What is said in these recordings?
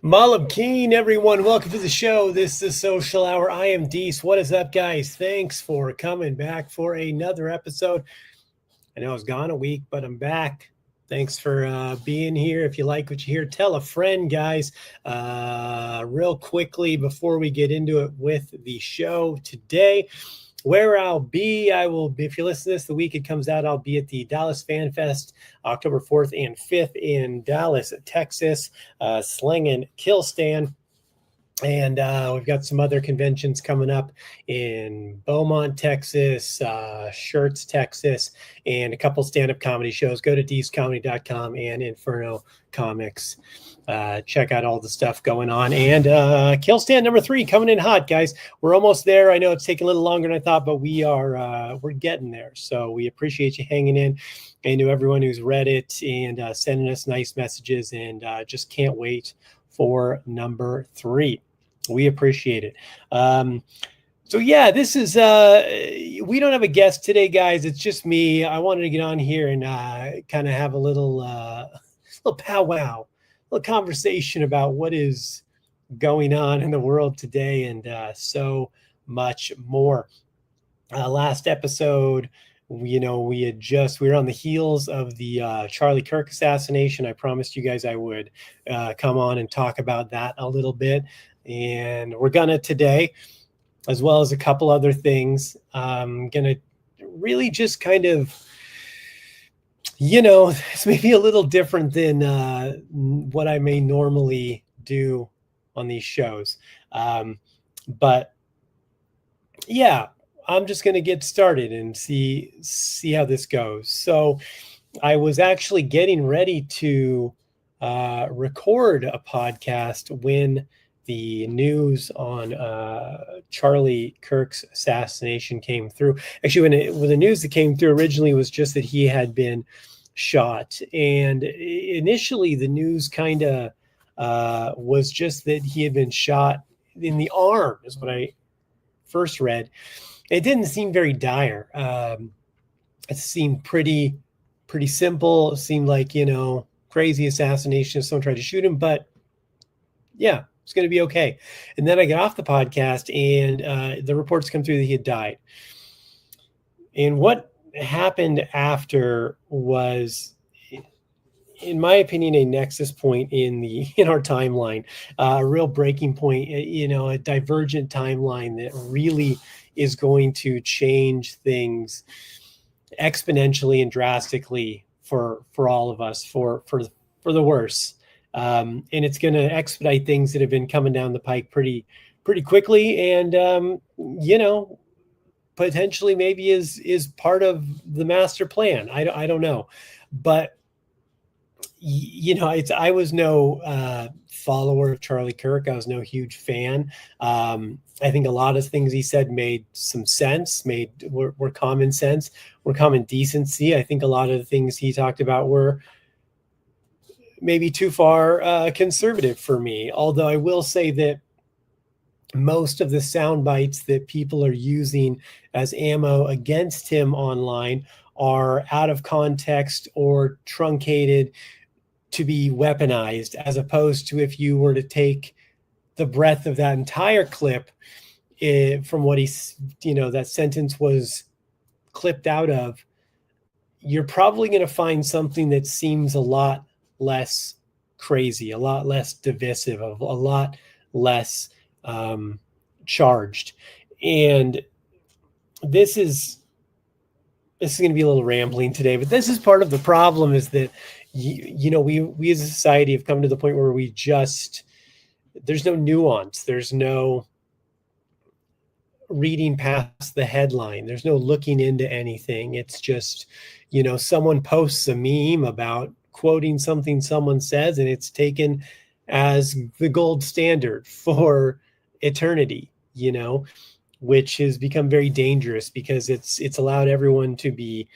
Malam Keen, everyone. Welcome to the show. This is Social Hour. I am Deece. What is up, guys? Thanks for coming back for another episode. I know I was gone a week, but I'm back. Thanks for being here. If you like what you hear, tell a friend, guys. Real quickly before we get into it with the show today, where I'll be, if you listen to this the week it comes out, I'll be at the Dallas Fan Fest October 4th and 5th in Dallas, Texas, Slingin' Kill Stand. And we've got some other conventions coming up in Beaumont, Texas, Schertz, Texas, and a couple stand-up comedy shows. Go to deececomedy.com and Inferno Comics. Check out all the stuff going on. And Kill Stand number 3 coming in hot, guys. We're almost there. I know it's taking a little longer than I thought, but we're getting there. So we appreciate you hanging in. And to everyone who's read it and sending us nice messages, and just can't wait for number 3. We appreciate it. So yeah, this is we don't have a guest today, guys. It's just me. I wanted to get on here and kind of have a little powwow, a little conversation about what is going on in the world today, and so much more. Last episode, we were on the heels of the Charlie Kirk assassination. I promised you guys I would come on and talk about that a little bit, and we're gonna today, as well as a couple other things. I'm gonna really just kind of, it's maybe a little different than what I may normally do on these shows, but yeah, I'm just going to get started and see how this goes. So I was actually getting ready to record a podcast when the news on Charlie Kirk's assassination came through. Actually, when the news that came through originally was just that he had been shot. And initially the news kind of was just that he had been shot in the arm, is what I first read. It didn't seem very dire. It seemed pretty simple. It seemed like, crazy assassination if someone tried to shoot him, but yeah, it's going to be okay. And then I got off the podcast and the reports come through that he had died. And what happened after was, in my opinion, a nexus point in our timeline, a real breaking point, a divergent timeline that really is going to change things exponentially and drastically for all of us, for the worse. And it's going to expedite things that have been coming down the pike pretty quickly, and potentially maybe is part of the master plan. I don't know, but I was no follower of Charlie Kirk. I was no huge fan. I think a lot of things he said made some sense, were common sense, were common decency. I think a lot of the things he talked about were maybe too far conservative for me. Although I will say that most of the sound bites that people are using as ammo against him online are out of context or truncated to be weaponized, as opposed to if you were to take the breadth of that entire clip from what that sentence was clipped out of, you're probably going to find something that seems a lot less crazy, a lot less divisive, a lot less charged. And this is going to be a little rambling today, but this is part of the problem, is that we as a society have come to the point where there's no nuance. There's no reading past the headline. There's no looking into anything. It's just, someone posts a meme about quoting something someone says, and it's taken as the gold standard for eternity, which has become very dangerous because it's allowed everyone to be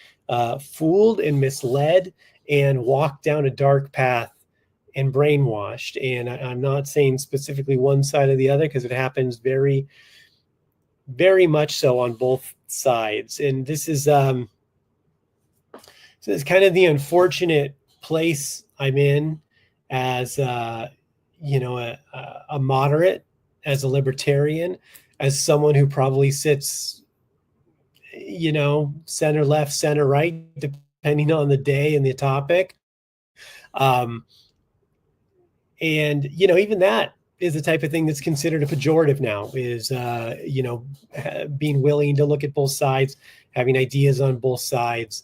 fooled and misled and walk down a dark path and brainwashed. And I'm not saying specifically one side or the other, because it happens very, very much so on both sides. And this is so it's kind of the unfortunate place I'm in as a moderate, as a libertarian, as someone who probably sits, center left, center right, depending on the day and the topic. And, even that is the type of thing that's considered a pejorative now, is, being willing to look at both sides, having ideas on both sides.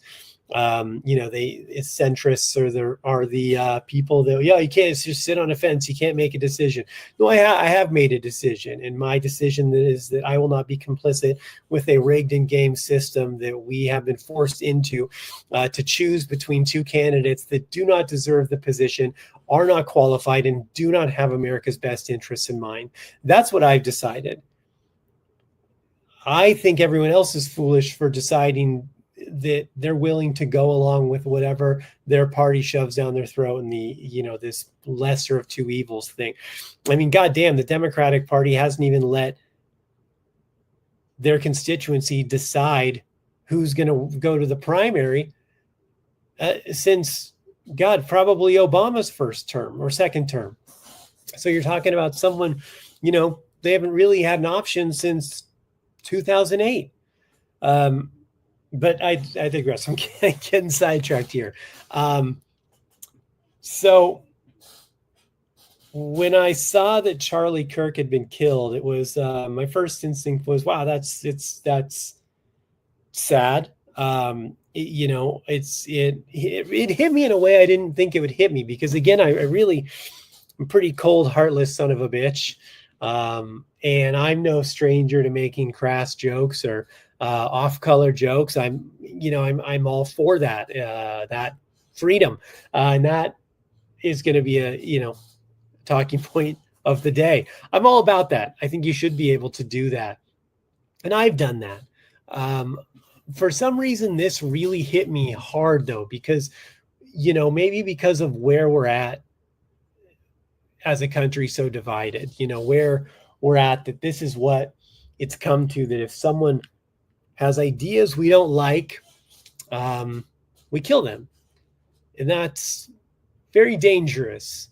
They centrists are the people that, you can't just sit on a fence. You can't make a decision. No, I have made a decision, and my decision is that I will not be complicit with a rigged and game system that we have been forced into, to choose between two candidates that do not deserve the position, are not qualified, and do not have America's best interests in mind. That's what I've decided. I think everyone else is foolish for deciding that they're willing to go along with whatever their party shoves down their throat, and this lesser of two evils thing. I mean, goddamn, the Democratic Party hasn't even let their constituency decide who's going to go to the primary since, God, probably Obama's first term or second term. So you're talking about someone, they haven't really had an option since 2008. But I digress. I'm getting sidetracked here. So when I saw that Charlie Kirk had been killed, it was my first instinct was, wow, that's sad. It hit me in a way I didn't think it would hit me, because again, I'm pretty cold, heartless son of a bitch. And I'm no stranger to making crass jokes or off-color jokes. I'm all for that, that freedom, and that is going to be a talking point of the day. I'm all about that. I think you should be able to do that, and I've done that. For some reason, this really hit me hard, though, because maybe because of where we're at as a country, so divided. Where we're at, that this is what it's come to, that if someone has ideas we don't like, we kill them. And that's very dangerous.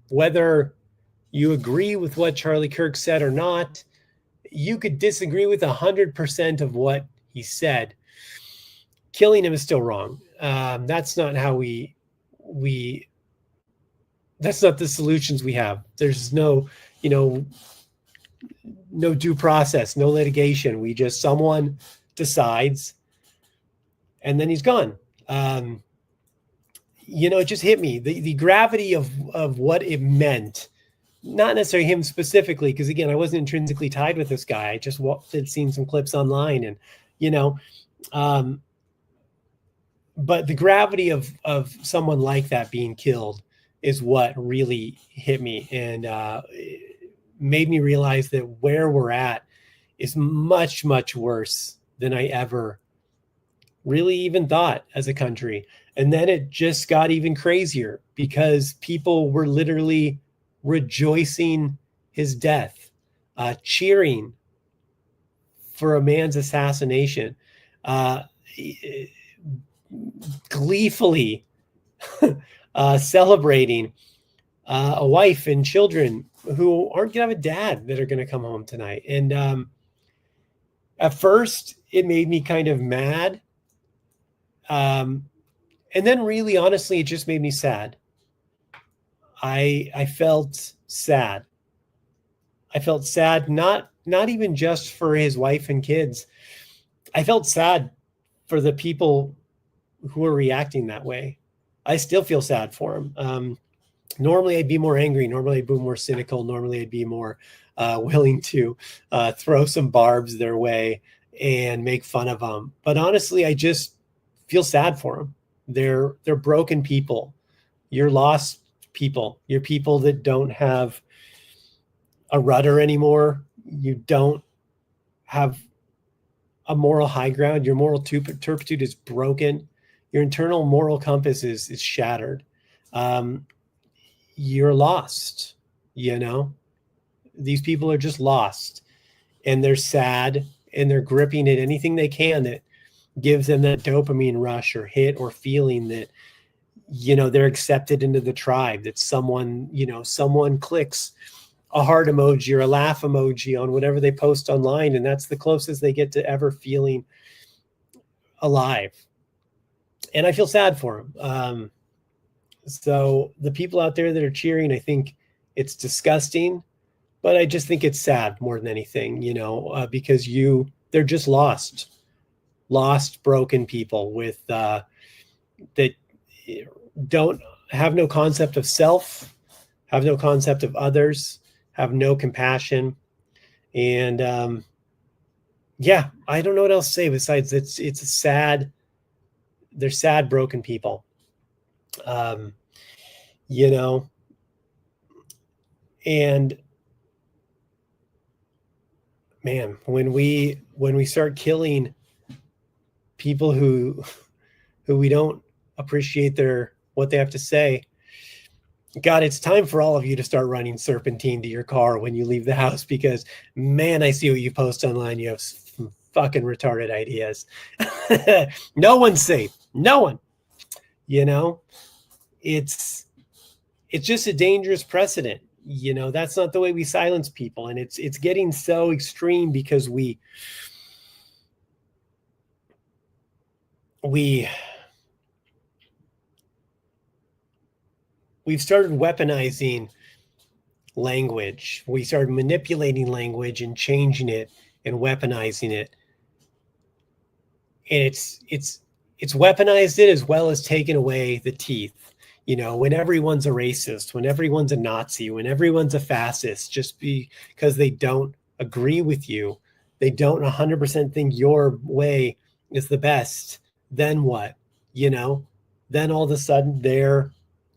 Whether you agree with what Charlie Kirk said or not, you could disagree with 100% of what he said. Killing him is still wrong. That's not how that's not the solutions we have. There's no due process, no litigation. Someone decides and then he's gone. It just hit me, the gravity of what it meant. Not necessarily him specifically, because again, I wasn't intrinsically tied with this guy. I just had seen some clips online, and but the gravity of someone like that being killed is what really hit me, and made me realize that where we're at is much, much worse than I ever really even thought as a country. And then it just got even crazier, because people were literally rejoicing his death, cheering for a man's assassination, gleefully celebrating a wife and children who aren't going to have a dad that are going to come home tonight. And at first, it made me kind of mad. And then really, honestly, it just made me sad. I felt sad. I felt sad, not even just for his wife and kids. I felt sad for the people who are reacting that way. I still feel sad for him. Normally, I'd be more angry. Normally, I'd be more cynical. Normally, I'd be more willing to throw some barbs their way and make fun of them. But honestly, I just feel sad for them. They're broken people. You're lost people. You're people that don't have a rudder anymore. You don't have a moral high ground. Your moral turpitude is broken. Your internal moral compass is shattered. You're lost. These people are just lost, and they're sad, and they're gripping at anything they can that gives them that dopamine rush or hit or feeling that they're accepted into the tribe, that someone clicks a heart emoji or a laugh emoji on whatever they post online, and that's the closest they get to ever feeling alive. And I feel sad for them. So the people out there that are cheering, I think it's disgusting, but I just think it's sad more than anything, because they're just lost, broken people with that don't have no concept of self, have no concept of others, have no compassion. And I don't know what else to say besides they're sad, broken people. And man, when we start killing people who we don't appreciate what they have to say, God, it's time for all of you to start running serpentine to your car when you leave the house, because man, I see what you post online. You have some fucking retarded ideas. No one's safe. No one. It's just a dangerous precedent. That's not the way we silence people. And it's getting so extreme because we've started weaponizing language. We started manipulating language and changing it and weaponizing it. And it's weaponized it as well as taken away the teeth. When everyone's a racist, when everyone's a Nazi, when everyone's a fascist, just because they don't agree with you, they don't 100% think your way is the best, then what? Then all of a sudden they're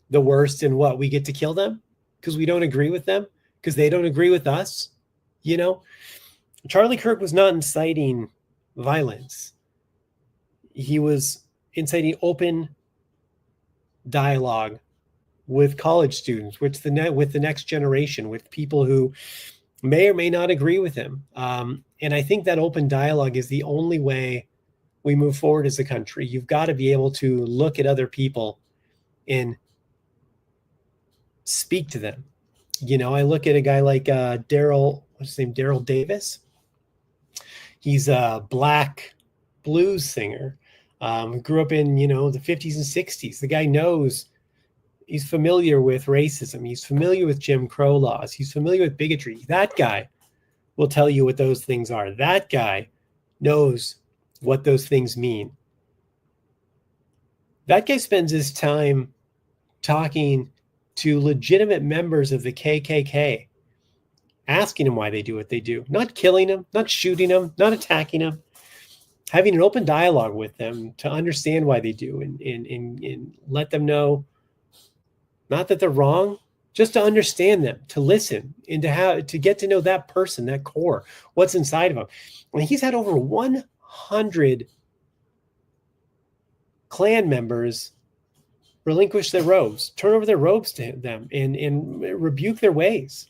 the worst, and what? We get to kill them because we don't agree with them, because they don't agree with us. Charlie Kirk was not inciting violence. He was inciting open dialogue with college students, with the next generation, with people who may or may not agree with him. And I think that open dialogue is the only way we move forward as a country. You've got to be able to look at other people and speak to them. I look at a guy like what's his name? Daryl Davis. He's a black blues singer. Grew up in, the 50s and 60s. The guy he's familiar with racism. He's familiar with Jim Crow laws. He's familiar with bigotry. That guy will tell you what those things are. That guy knows what those things mean. That guy spends his time talking to legitimate members of the KKK, asking them why they do what they do, not killing them, not shooting them, not attacking them, having an open dialogue with them to understand why they do, and let them know, not that they're wrong, just to understand them, to listen, and to get to know that person, that core, what's inside of them. When he's had over 100 Klan members relinquish their robes, turn over their robes to them, and rebuke their ways.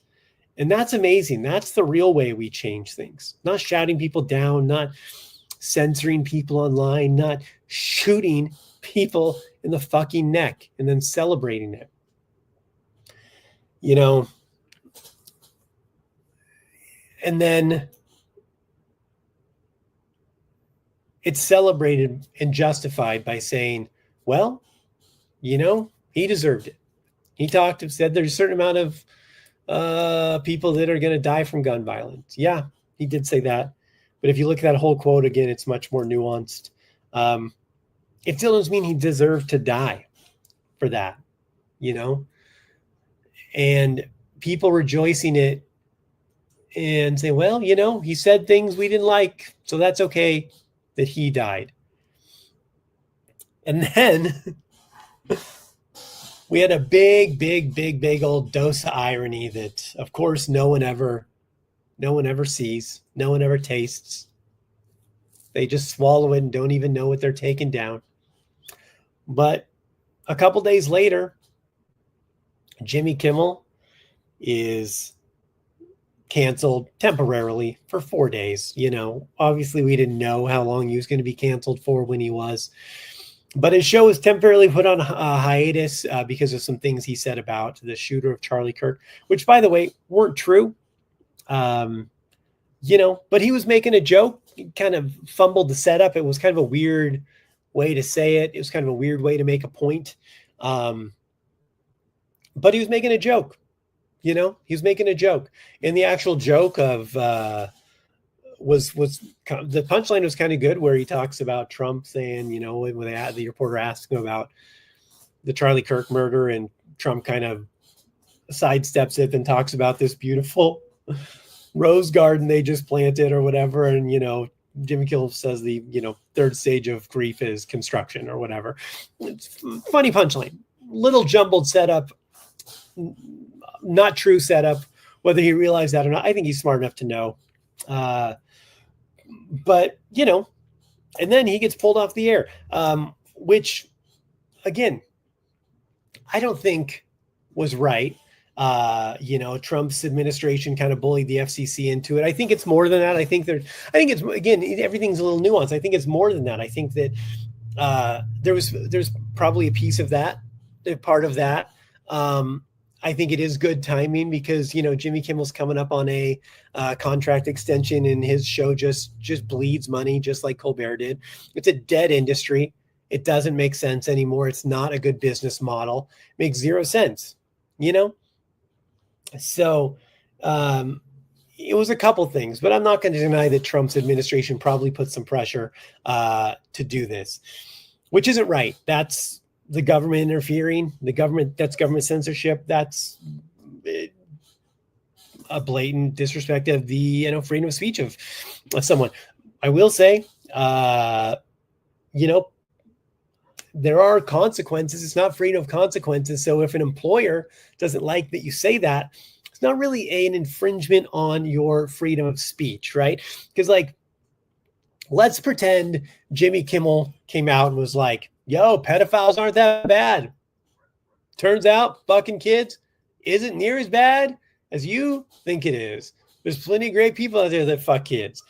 And that's amazing. That's the real way we change things. Not shouting people down, not censoring people online, not shooting people in the fucking neck and then celebrating it. And then it's celebrated and justified by saying, well, he deserved it. He said there's a certain amount of people that are going to die from gun violence. Yeah, he did say that. But if you look at that whole quote again, it's much more nuanced. It still doesn't mean he deserved to die for that, and people rejoicing it and saying, well, he said things we didn't like, so that's okay that he died. And then we had a big old dose of irony that, of course, no one ever sees, no one ever tastes. They just swallow it and don't even know what they're taking down. But a couple days later, Jimmy Kimmel is canceled temporarily for 4 days. Obviously we didn't know how long he was going to be canceled for when he was. But his show was temporarily put on hiatus because of some things he said about the shooter of Charlie Kirk, which, by the way, weren't true. But he was making a joke, he kind of fumbled the setup. It was kind of a weird way to say it. It was kind of a weird way to make a point. But he was making a joke, he was making a joke. And the actual joke of was the punchline was kind of good, where he talks about Trump saying, when the reporter asked him about the Charlie Kirk murder, and Trump kind of sidesteps it and talks about this beautiful rose garden they just planted or whatever. And, Jimmy Kimmel says the, third stage of grief is construction or whatever. It's funny punchline, little jumbled setup, not true setup, whether he realized that or not. I think he's smart enough to know. But, and then he gets pulled off the air, which, again, I don't think was right. Trump's administration kind of bullied the FCC into it. I think it's more than that. I think it's, again, everything's a little nuanced. I think it's more than that. I think that there's probably a piece of that, a part of that. I think it is good timing because, Jimmy Kimmel's coming up on a contract extension, and his show just bleeds money, just like Colbert did. It's a dead industry. It doesn't make sense anymore. It's not a good business model. It makes zero sense, So it was a couple things, but I'm not going to deny that Trump's administration probably put some pressure to do this, which isn't right. That's the government interfering. That's government censorship. That's a blatant disrespect of the freedom of speech of someone. I will say, there are consequences. It's not freedom of consequences. So if an employer doesn't like that you say that, it's not really an infringement on your freedom of speech, right? Because, let's pretend Jimmy Kimmel came out and was like, yo, pedophiles aren't that bad. Turns out fucking kids isn't near as bad as you think it is. There's plenty of great people out there that fuck kids.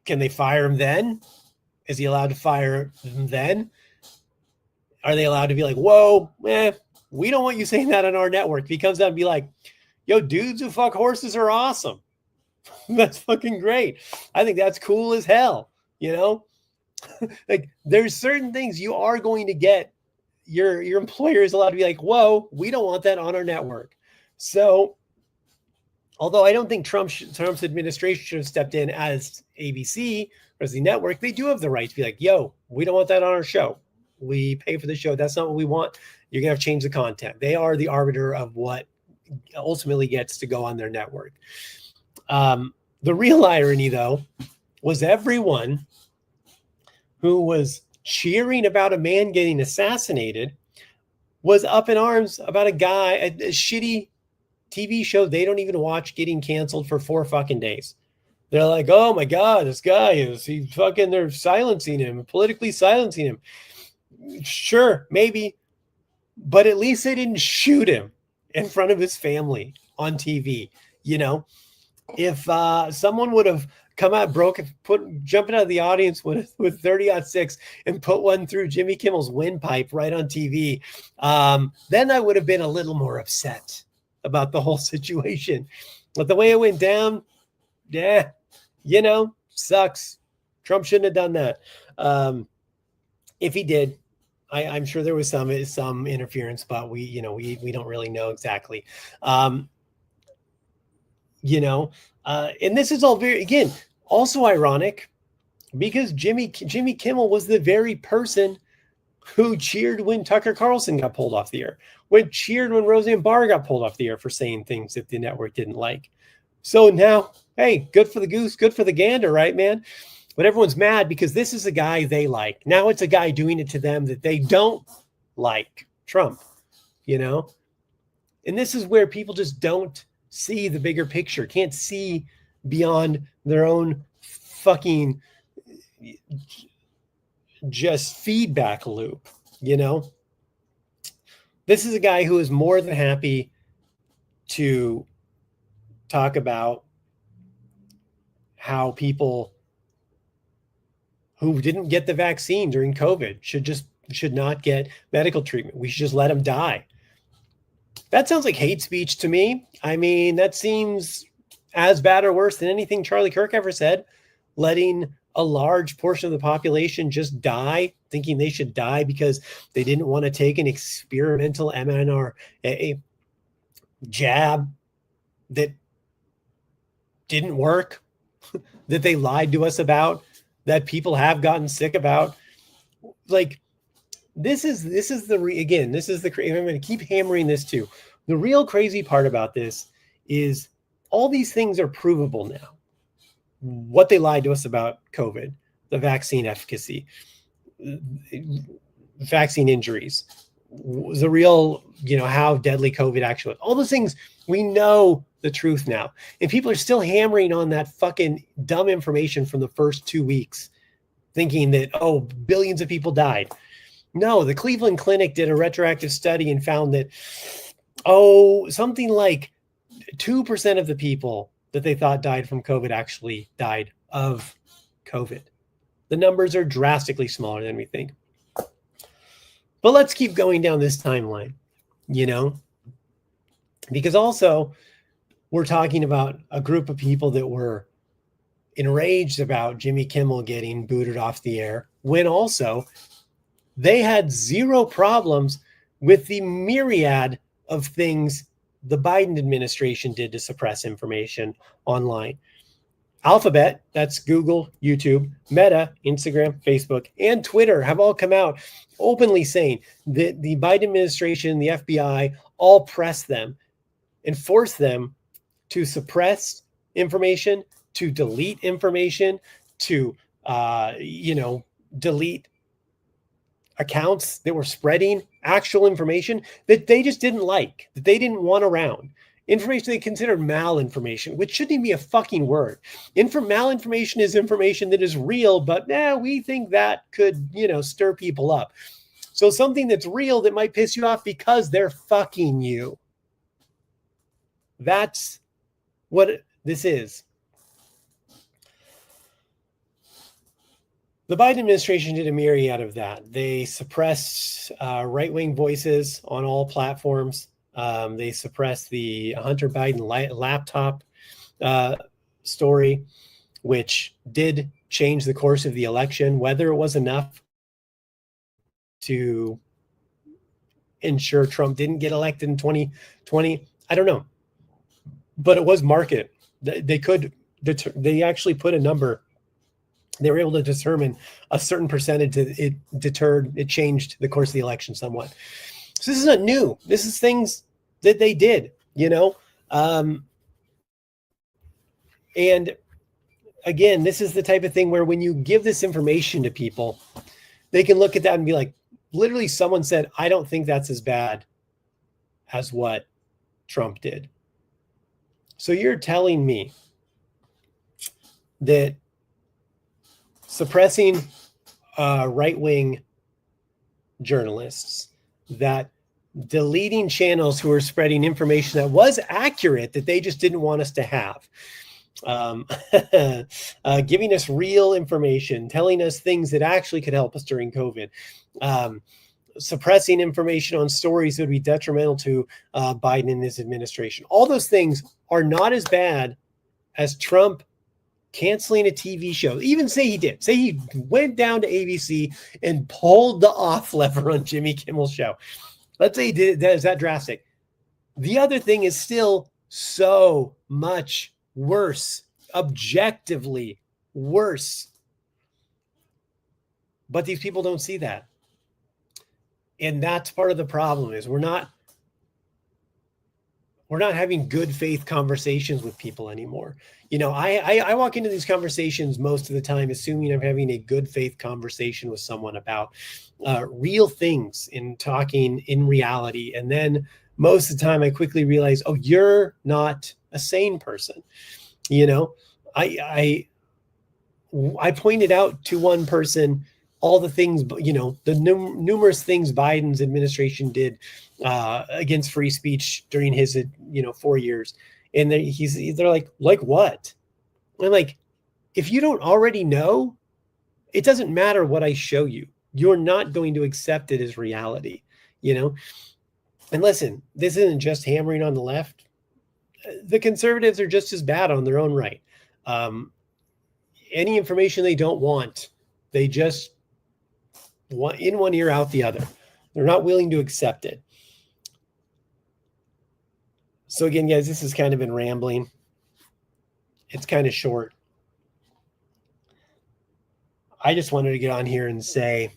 Can they fire him then? Is he allowed to fire them then? Are they allowed to be like, whoa, we don't want you saying that on our network? If he comes out and be like, yo, dudes who fuck horses are awesome. That's fucking great. I think that's cool as hell, there's certain things you are going to get. Your employer is allowed to be like, whoa, we don't want that on our network. So, although I don't think Trump's administration should have stepped in as ABC or as the network, they do have the right to be like, yo, we don't want that on our show. We pay for the show. That's not what we want. You're going to have to change the content. They are the arbiter of what ultimately gets to go on their network. The real irony, though, was everyone who was cheering about a man getting assassinated was up in arms about a guy, a shitty TV show they don't even watch, getting canceled for 4 fucking days. They're like, oh my God, this guy they're silencing him, politically silencing him. Sure, maybe, but at least they didn't shoot him in front of his family on TV. If someone would have come out, jumping out of the audience with 30-06 and put one through Jimmy Kimmel's windpipe right on TV, then I would have been a little more upset about the whole situation. But the way it went down, sucks. Trump shouldn't have done that. If he did, I'm sure there was some interference, but we don't really know exactly. And this is all very, again, also ironic, because Jimmy Kimmel was the very person who cheered when Tucker Carlson got pulled off the air, cheered when Roseanne Barr got pulled off the air for saying things that the network didn't like. So now, hey, good for the goose, good for the gander, right, man? But everyone's mad because this is a guy they like. Now it's a guy doing it to them that they don't like, Trump, And this is where people just don't see the bigger picture, can't see beyond their own fucking just feedback loop. This is a guy who is more than happy to talk about how people who didn't get the vaccine during COVID should not get medical treatment. We should just let them die. That sounds like hate speech to me. I mean, that seems as bad or worse than anything Charlie Kirk ever said, letting a large portion of the population just die, thinking they should die because they didn't want to take an experimental mRNA jab that didn't work, that they lied to us about, that people have gotten sick about. Like, this is the I'm going to keep hammering this too. The real crazy part about this is all these things are provable now. What they lied to us about COVID, the vaccine efficacy, vaccine injuries, the real, how deadly COVID actually was. All those things, we know the truth now. And people are still hammering on that fucking dumb information from the first 2 weeks, thinking that, billions of people died. No, the Cleveland Clinic did a retroactive study and found that, something like 2% of the people that they thought died from COVID actually died of COVID. The numbers are drastically smaller than we think. But let's keep going down this timeline, because also we're talking about a group of people that were enraged about Jimmy Kimmel getting booted off the air, when also they had zero problems with the myriad of things the Biden administration did to suppress information online. Alphabet, that's Google, YouTube, Meta, Instagram, Facebook, and Twitter have all come out openly saying that the Biden administration, the FBI, all pressed them and forced them to suppress information, to delete information, to delete accounts that were spreading actual information that they just didn't like, that they didn't want around. Information they considered malinformation, which shouldn't even be a fucking word. Malinformation is information that is real, but we think that could, stir people up. So something that's real that might piss you off because they're fucking you. That's what this is. The Biden administration did a myriad of that. They suppressed right-wing voices on all platforms. They suppressed the Hunter Biden laptop story, which did change the course of the election. Whether it was enough to ensure Trump didn't get elected in 2020, I don't know. But it was market. They actually put a number. They were able to determine a certain percentage that it changed the course of the election somewhat. So this is not new. This is things that they did, and again, this is the type of thing where when you give this information to people, they can look at that and be like, literally someone said, I don't think that's as bad as what Trump did. So you're telling me that suppressing right-wing journalists, that deleting channels who are spreading information that was accurate that they just didn't want us to have, giving us real information, telling us things that actually could help us during COVID, suppressing information on stories that would be detrimental to Biden and his administration. All those things are not as bad as Trump canceling a TV show. Even say he did. Say he went down to ABC and pulled the off lever on Jimmy Kimmel's show. Let's say he did. Is that drastic? The other thing is still so much worse, objectively worse. But these people don't see that. And that's part of the problem is we're not having good faith conversations with people anymore. I walk into these conversations most of the time assuming I'm having a good faith conversation with someone about real things and talking in reality. And then most of the time I quickly realize, you're not a sane person. I pointed out to one person all the things, the numerous things Biden's administration did against free speech during his, 4 years. And they're like what? And I'm like, if you don't already know, It doesn't matter what I show you. You're not going to accept it as reality, you know? And listen, this isn't just hammering on the left. The conservatives are just as bad on their own right. Any information they don't want, they just want in one ear, out the other. They're not willing to accept it. So again, guys, this has kind of been rambling. It's kind of short. I just wanted to get on here and say,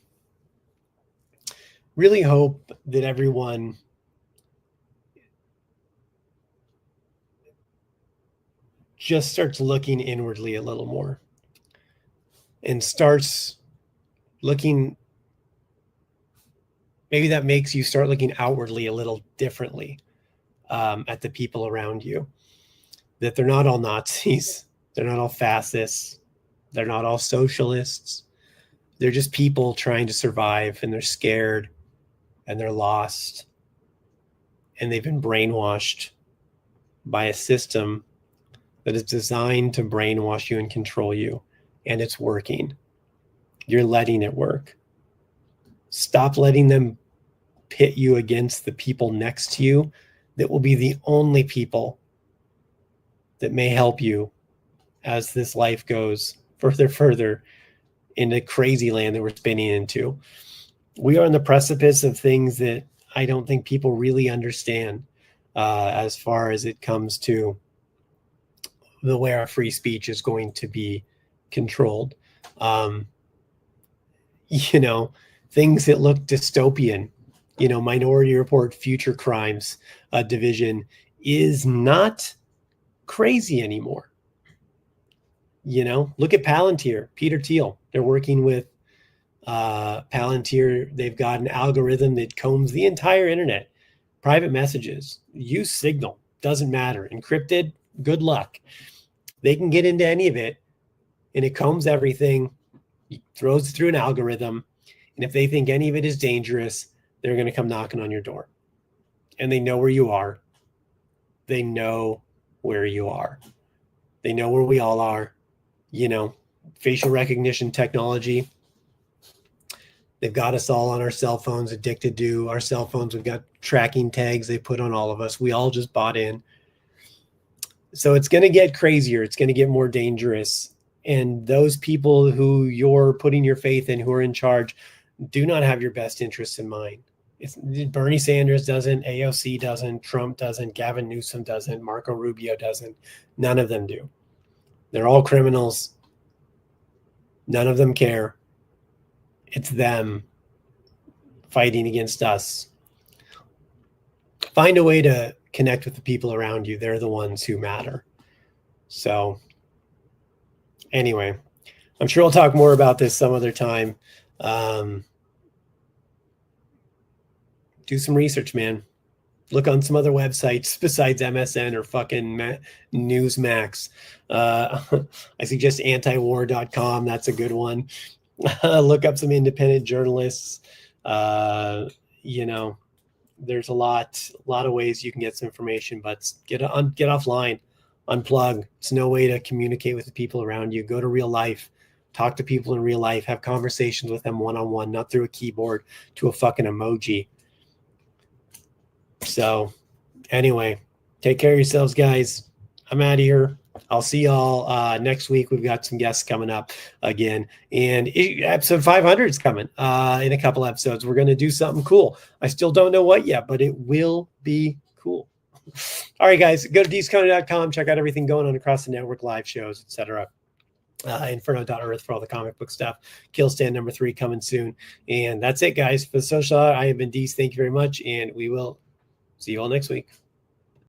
really hope that everyone just starts looking inwardly a little more and starts looking, maybe that makes you start looking outwardly a little differently at the people around you, that they're not all Nazis, they're not all fascists, they're not all socialists. They're just people trying to survive, and they're scared and they're lost, and they've been brainwashed by a system that is designed to brainwash you and control you, and it's working. You're letting it work. Stop letting them pit you against the people next to you that will be the only people that may help you as this life goes further into crazy land that we're spinning into. We are on the precipice of things that I don't think people really understand as far as it comes to the way our free speech is going to be controlled. Things that look dystopian, Minority Report Future Crimes division is not crazy anymore. Look at Palantir, Peter Thiel. They're working with Palantir. They've got an algorithm that combs the entire internet. Private messages, use Signal, doesn't matter. Encrypted, good luck. They can get into any of it, and it combs everything, throws it through an algorithm, and if they think any of it is dangerous, they're going to come knocking on your door. And they know where you are. They know where you are. They know where we all are. Facial recognition technology. They've got us all on our cell phones, addicted to our cell phones. We've got tracking tags they put on all of us. We all just bought in. So it's going to get crazier. It's going to get more dangerous. And those people who you're putting your faith in, who are in charge, do not have your best interests in mind. Bernie Sanders doesn't, AOC doesn't, Trump doesn't, Gavin Newsom doesn't, Marco Rubio doesn't. None of them do. They're all criminals. None of them care. It's them fighting against us. Find a way to connect with the people around you. They're the ones who matter. So anyway, I'm sure we'll talk more about this some other time. Do some research, man. Look on some other websites besides MSN or fucking Newsmax. I suggest antiwar.com. That's a good one. Look up some independent journalists. There's a lot of ways you can get some information, but get offline, unplug. It's no way to communicate with the people around you. Go to real life, talk to people in real life, have conversations with them one-on-one, not through a keyboard to a fucking emoji. So anyway, take care of yourselves, guys. I'm out of here. I'll see y'all next week. We've got some guests coming up again, and episode 500 is coming in a couple episodes. We're going to do something cool. I still don't know what yet, but it will be cool. All right, guys, go to DeeceCounty.com. Check out everything going on across the network, live shows, etc. Inferno.earth for all the comic book stuff. Kill Stand number 3 coming soon. And that's it, guys. For the social hour, I have been Deece. Thank you very much, and we will see you all next week.